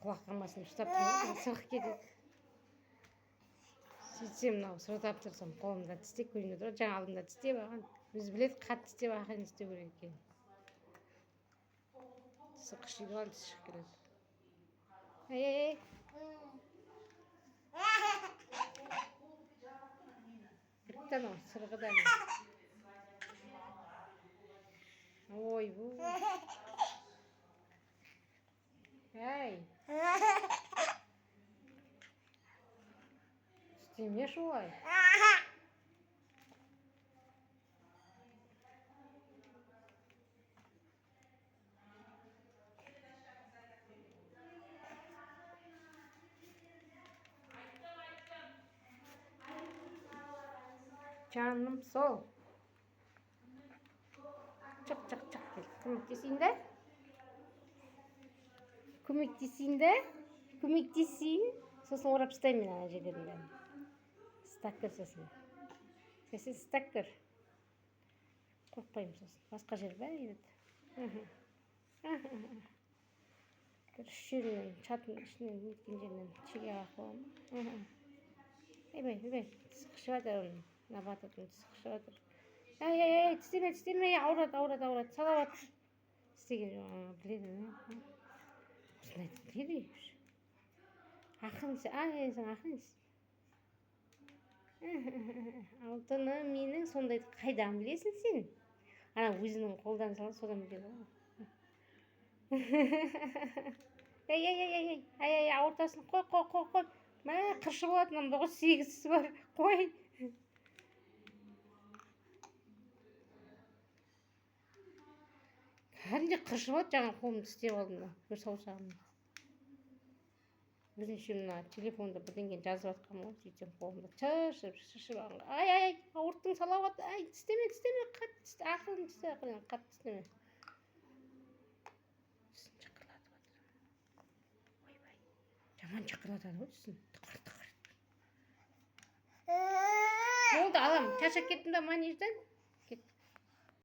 құлақ қалмасын ұстап тұрмын, соғып кетеді. Сөйтсем мынау сұры тапсырсам қолымда тістеп көзімде тұрады, жаңа алдымда тістеп алған. Өзі біледі қатты тістеп ақырын тістеу керек екенін. Тісі қышиды ғой, тісі шығып келеді. Ей. Бітті анау сырғыдан. Ой, бұл. Әй. Істеме шулай. Canım sol. Çık gel. Көмектесейін де. Көмектесейін. Сосын орап тастаймын ана жерлерін. Ұстап көр сосын. Сосын ұстап көр. Қорқпаймын сосын. Басқа жер бәрі еді. Үш жерінен, чатының ішінен, неткен жерінен шеге қақылам. Ей, тісі қышып жатыр оның. Набататын тісі қышып жатыр. Ей, тістеме, ауырады, салап жатыр. Істеген жоқ, біледі. Осындай біледі. Ақын сен ақын. Алтыны менің сондайды қайдан білесің сен? Ана өзінің қолдан салып содан біледі ғой. Ей, ауыртасын, қой. Мә, қыршы болатын, 9-8-сі бар, қой. Кәдімде қыршы болады, жаңа қолымды тістеп алдым да, бір саусағымды. Өзінше мына телефонда бірдеңені жазып жатқам ғой, сөйтсем қолымда шыршып алған. Ай, ауырттың салап жатыр. Ай, тістеме, қатты тісте, ақырын тісте, қатты тістеме. Тісін шықырлатып жатыр. Ойбай, жаман шықырлатады ғой тісін. Тықыр. Болды, алам. Шаршап кеттім да манежден.